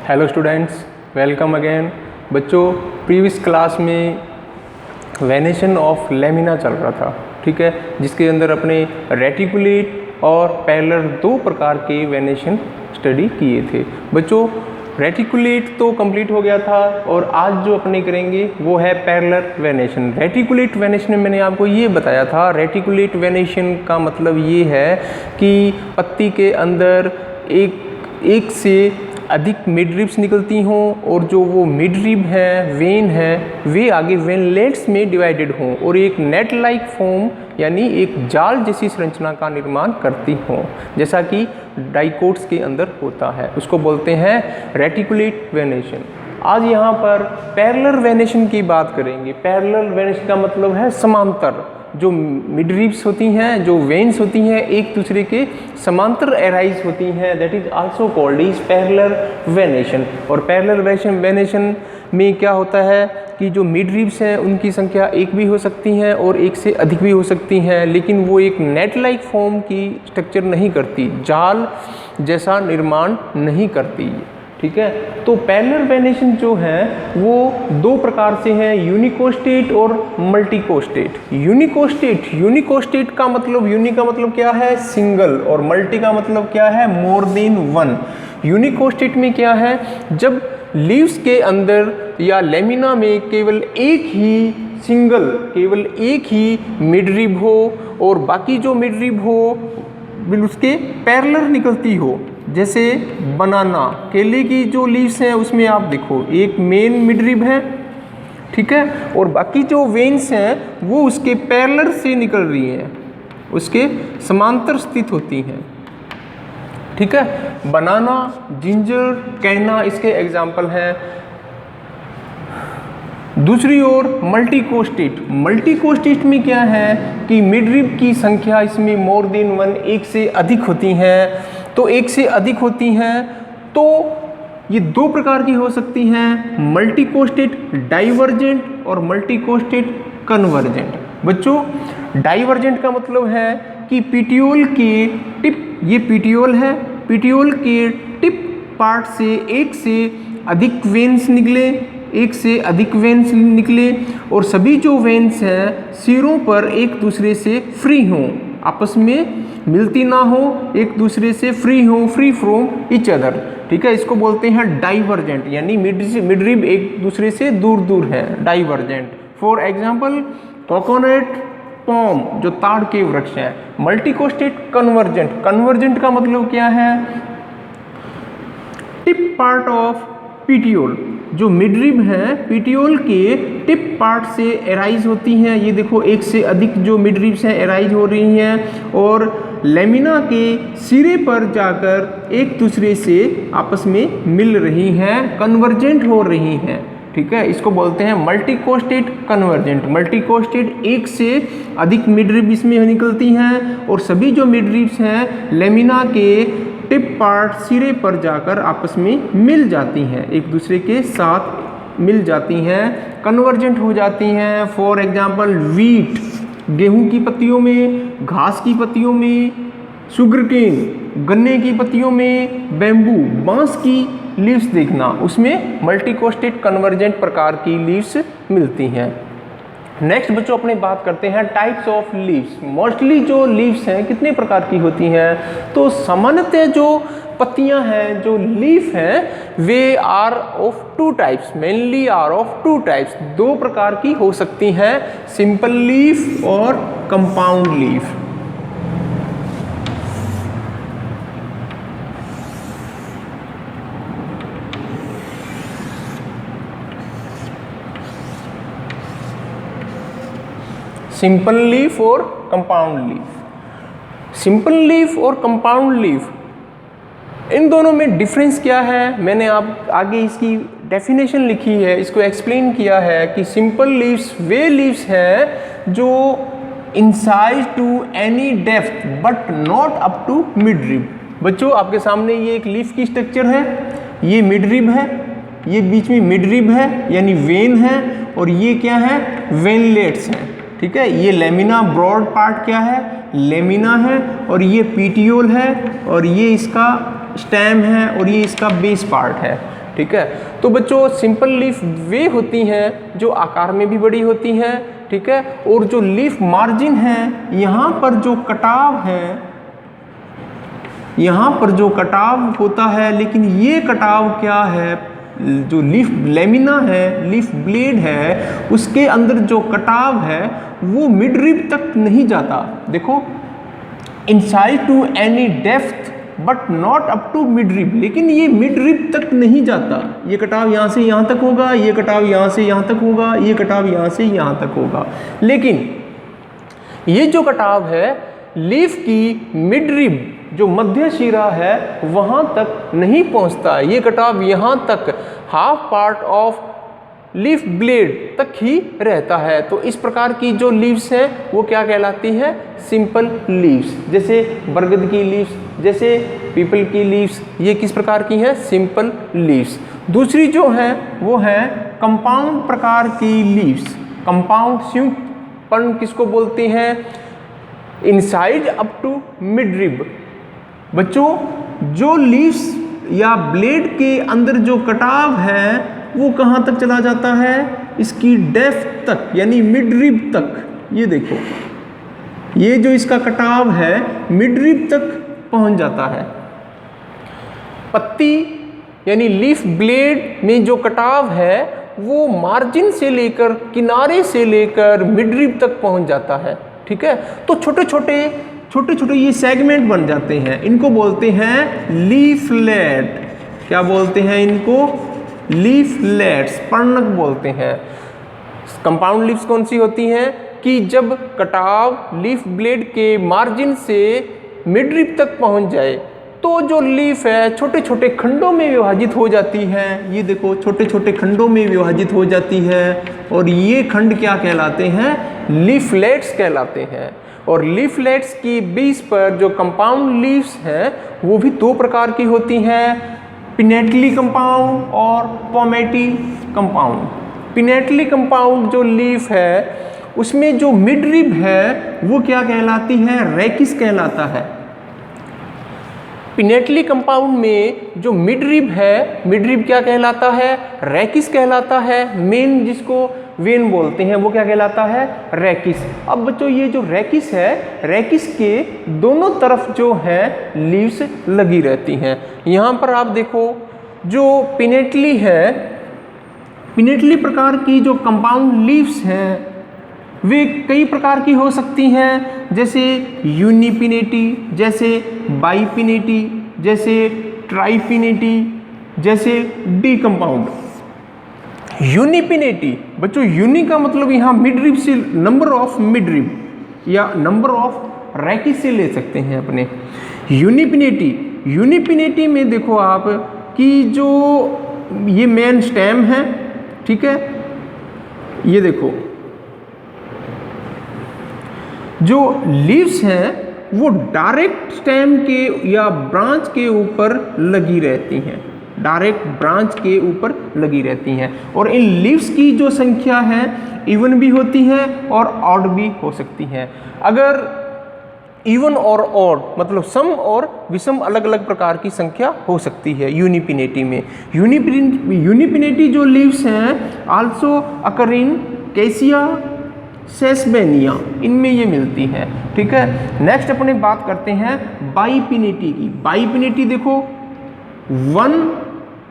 Hello students, welcome again. बच्चों, previous class में venation of lamina चल रहा था, ठीक है, जिसके अंदर अपने रेटिकुलेट और पैरेलल दो प्रकार के वेनेशन स्टडी किए थे। बच्चों, रेटिकुलेट तो कंप्लीट हो गया था और आज जो अपने करेंगे वो है पैरेलल वेनेशन। रेटिकुलेट वेनेशन में मैंने आपको ये बताया था, रेटिकुलेट वेनेशन का मतलब ये है कि पत्ती के अंदर एक से अधिक मिडरिब्स निकलती हों और जो वो मिडरिब हैं, वेन हैं, वे आगे वेनलेट्स में डिवाइडेड हों और एक नेट लाइक फॉर्म यानी एक जाल जैसी संरचना का निर्माण करती हों, जैसा कि डाइकोट्स के अंदर होता है। उसको बोलते हैं रेटिकुलेट वेनेशन। आज यहाँ पर पैरेलल वेनेशन की बात करेंगे। पैरेलल वेनेशन का मतलब है समांतर। जो मिडरिब्स होती हैं, जो वेन्स होती हैं, एक दूसरे के समांतर एराइज होती हैं, that is also called is parallel venation. और पैरेलल वेनेशन में क्या होता है कि जो मिडरिब्स हैं उनकी संख्या एक भी हो सकती हैं और एक से अधिक भी हो सकती हैं, लेकिन वो एक नेट लाइक फॉर्म की स्ट्रक्चर नहीं करती, जाल जैसा निर्माण नहीं करती, ठीक है। तो पैरेलल वेनेशन जो है वो दो प्रकार से है, यूनिकोस्टेट और मल्टीकोस्टेट। यूनिकोस्टेट का मतलब क्या है, सिंगल, और मल्टी का मतलब क्या है, मोर देन वन। यूनिकोस्टेट में क्या है, जब लीव्स के अंदर या लेमिना में केवल एक ही मिडरिब हो और बाकी जो मिडरिब हो उसके पैरेलल निकलती हो। जैसे बनाना, केले की जो लीव्स हैं उसमें आप देखो एक मेन मिडरिब है, ठीक है, और बाकी जो वेन्स हैं वो उसके पैरेलल से निकल रही हैं, उसके समांतर स्थित होती हैं, ठीक है। बनाना, जिंजर, कैना इसके एग्जाम्पल हैं। दूसरी ओर मल्टीकोस्टेट में क्या है कि मिडरिब की संख्या इसमें मोर देन वन, एक से अधिक होती हैं। तो एक से अधिक होती हैं तो ये दो प्रकार की हो सकती हैं, मल्टीकोस्टेट डाइवर्जेंट और मल्टीकोस्टेट कन्वर्जेंट। बच्चों, डाइवर्जेंट का मतलब है कि पिटियोल के टिप, ये पिटियोल है, पिटियोल के टिप पार्ट से एक से अधिक वेन्स निकले और सभी जो वेन्स हैं सिरों पर एक दूसरे से फ्री हों, आपस में मिलती ना हो, एक दूसरे से फ्री फ्रॉम ईच अदर, ठीक है। इसको बोलते हैं डाइवर्जेंट, यानी मिडरिब एक दूसरे से दूर है, डाइवर्जेंट। फॉर एग्जाम्पल कोकोनट, पॉम जो ताड़ के वृक्ष हैं। मल्टीकोस्टेट कन्वर्जेंट का मतलब क्या है, टिप पार्ट ऑफ पिटियोल, जो मिडरिब हैं पिटियोल के टिप पार्ट से एराइज होती हैं। ये देखो एक से अधिक जो मिडरिब्स हैं एराइज हो रही हैं और लेमिना के सिरे पर जाकर एक दूसरे से आपस में मिल रही हैं, कन्वर्जेंट हो रही हैं, ठीक है। इसको बोलते हैं मल्टीकोस्टेट कन्वर्जेंट। मल्टीकोस्टेट एक से अधिक मिडरिब इसमें निकलती हैं और सभी जो मिडरिब्स हैं लेमिना के टिप पार्ट सिरे पर जाकर आपस में मिल जाती हैं, एक दूसरे के साथ मिल जाती हैं, कन्वर्जेंट हो जाती हैं। फॉर एग्जांपल वीट, गेहूं की पत्तियों में, घास की पत्तियों में, शुगरकेन गन्ने की पत्तियों में, बेम्बू बांस की लीव्स देखना, उसमें मल्टीकोस्टेट कन्वर्जेंट प्रकार की लीव्स मिलती हैं। नेक्स्ट बच्चों अपने बात करते हैं टाइप्स ऑफ लीव्स। मोस्टली जो लीव्स हैं कितने प्रकार की होती हैं, तो सामान्यतः जो पत्तियां हैं, जो लीफ हैं, they are of two types, mainly are of two types, दो प्रकार की हो सकती हैं, सिंपल लीफ और कंपाउंड लीफ। सिंपल लीफ और कंपाउंड लीफ। सिंपल लीफ और कंपाउंड लीफ, इन दोनों में डिफरेंस क्या है, मैंने आप आगे इसकी डेफिनेशन लिखी है, इसको एक्सप्लेन किया है कि सिंपल लीव्स वे लीव्स हैं जो incise to any depth but not up to midrib. बच्चों, आपके सामने ये एक लीफ की स्ट्रक्चर है, ये मिडरिब है, ये बीच में मिडरिब है यानी वेन है, और ये क्या है, वेनलेट्स हैं, ठीक है। ये लेमिना ब्रॉड पार्ट क्या है, लेमिना है, और ये पीटियोल है, और ये इसका स्टेम है, और ये इसका बेस पार्ट है, ठीक है। तो बच्चों सिंपल लीफ वे होती हैं जो आकार में भी बड़ी होती हैं, ठीक है। और जो लीफ मार्जिन है, यहाँ पर जो कटाव है, यहाँ पर जो कटाव होता है, लेकिन ये कटाव क्या है, जो लीफ लेमिना है, लीफ ब्लेड है, उसके अंदर जो कटाव है वो मिड रिब तक नहीं जाता। देखो, inside to any depth but not up to mid rib, लेकिन ये मिड रिब तक नहीं जाता। ये कटाव यहाँ से यहाँ तक होगा, ये कटाव यहाँ से यहाँ तक होगा, ये कटाव यहाँ से यहाँ तक होगा, लेकिन ये जो कटाव है लीफ की मिड रिब जो मध्य शिरा है वहाँ तक नहीं पहुँचता। ये कटाव यहाँ तक half part of leaf blade तक ही रहता है। तो इस प्रकार की जो लीव्स हैं वो क्या कहलाती है, सिंपल लीव्स। जैसे बरगद की लीव्स, जैसे पीपल की लीव्स, ये किस प्रकार की हैं, सिंपल लीव्स। दूसरी जो है वो है कंपाउंड प्रकार की लीव्स। कंपाउंड संयुक्त पर्ण किसको बोलते हैं, inside up to mid rib. बच्चों जो लीव्स या ब्लेड के अंदर जो कटाव है वो कहाँ तक चला जाता है, इसकी डेप्थ तक, यानी मिड रिब तक। ये देखो, ये जो इसका कटाव है मिड रिब तक पहुँच जाता है। पत्ती यानी लीफ ब्लेड में जो कटाव है वो मार्जिन से लेकर, किनारे से लेकर मिड रिब तक पहुँच जाता है, ठीक है। तो छोटे छोटे ये सेगमेंट बन जाते हैं, इनको बोलते हैं लीफलेट। क्या बोलते हैं इनको, लीफलेट्स, पर्णक बोलते हैं। कंपाउंड लीव्स कौन सी होती हैं कि जब कटाव लीफ ब्लेड के मार्जिन से मिड रिब तक पहुंच जाए तो जो लीफ है छोटे छोटे खंडों में विभाजित हो जाती है। ये देखो, छोटे छोटे खंडों में विभाजित हो जाती है और ये खंड क्या कहलाते हैं, लीफलेट्स कहलाते हैं। और लीफलेट्स की बेस पर जो कंपाउंड लीव्स हैं वो भी दो प्रकार की होती हैं, पिनेटली कंपाउंड और पोमेटी कंपाउंड। पिनेटली कंपाउंड जो लीफ है उसमें जो मिड रिब है वो क्या कहलाती है, रेकिस कहलाता है। पिनेटली कंपाउंड में जो मिड रिब है, मिड रिब क्या कहलाता है, रेकिस कहलाता है। मेन जिसको वेन बोलते हैं वो क्या कहलाता है, रेकिस। अब बच्चों ये जो रेकिस है, रेकिस के दोनों तरफ जो है लीव्स लगी रहती हैं। यहाँ पर आप देखो जो पिनेटली है, पिनेटली प्रकार की जो कंपाउंड लीव्स हैं वे कई प्रकार की हो सकती हैं, जैसे यूनिपिनेटी, जैसे बाईपिनेटी, जैसे ट्राइपिनेटी, जैसे डी कंपाउंड। यूनिपिनेटी बच्चों, यूनि का मतलब यहाँ मिड रिब से, नंबर ऑफ मिड रिब या नंबर ऑफ रेकिस से ले सकते हैं अपने। यूनिपिनेटी, यूनिपिनेटी में देखो आप कि जो ये मेन स्टेम है, ठीक है, ये देखो जो लीव्स हैं वो डायरेक्ट स्टेम के या ब्रांच के ऊपर लगी रहती हैं, डायरेक्ट ब्रांच के ऊपर लगी रहती हैं। और इन लीव्स की जो संख्या है इवन भी होती है और ऑड भी हो सकती है। अगर इवन और ऑड मतलब सम और विषम अलग अलग प्रकार की संख्या हो सकती है यूनिपिनेटी में। यूनिपिनेटी जो लीव्स हैं आल्सो अकर इन कैसिया, सेसबेनिया, इनमें ये मिलती हैं, ठीक है। नेक्स्ट अपने बात करते हैं बाईपिनेटी की। बाईपिनेटी देखो 1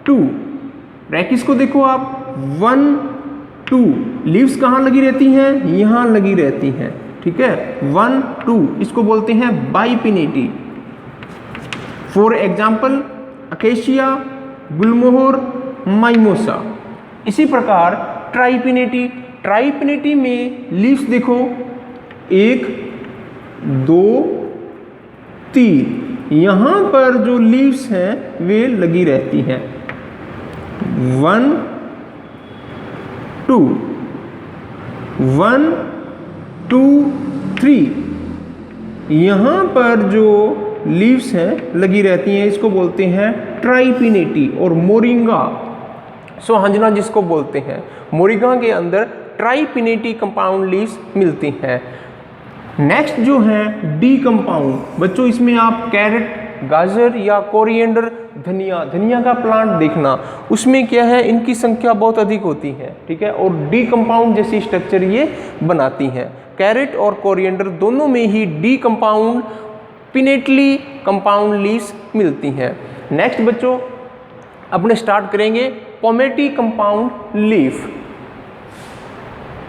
2, रेकिस को देखो आप 1 2, लीव्स कहाँ लगी रहती हैं, यहाँ लगी रहती हैं, ठीक है, 1 2, इसको बोलते हैं बाईपिनेटी। For example acacia, Gulmohar, mimosa. इसी प्रकार ट्राइपिनेटी, ट्राइपिनेटी में लीव्स देखो 1 2 3, यहाँ पर जो लीव्स हैं वे लगी रहती हैं 1 2 1 2 3, यहाँ पर जो लीव्स हैं लगी रहती हैं, इसको बोलते हैं ट्राइपिनेटी। और मोरिंगा, सोहंजना जिसको बोलते हैं, मोरिंगा के अंदर ट्राइपिनेटी कंपाउंड लीव्स मिलती हैं। नेक्स्ट जो है डी कंपाउंड, बच्चों इसमें आप कैरेट गाजर या कोरिएंडर, धनिया, धनिया का प्लांट देखना, उसमें क्या है, इनकी संख्या बहुत अधिक होती है, ठीक है, और डी कंपाउंड जैसी स्ट्रक्चर ये बनाती हैं। कैरेट और कोरिएंडर दोनों में ही the compound pinnately compound leaves मिलती हैं। नेक्स्ट बच्चों अपने स्टार्ट करेंगे पोमेटी कंपाउंड लीफ।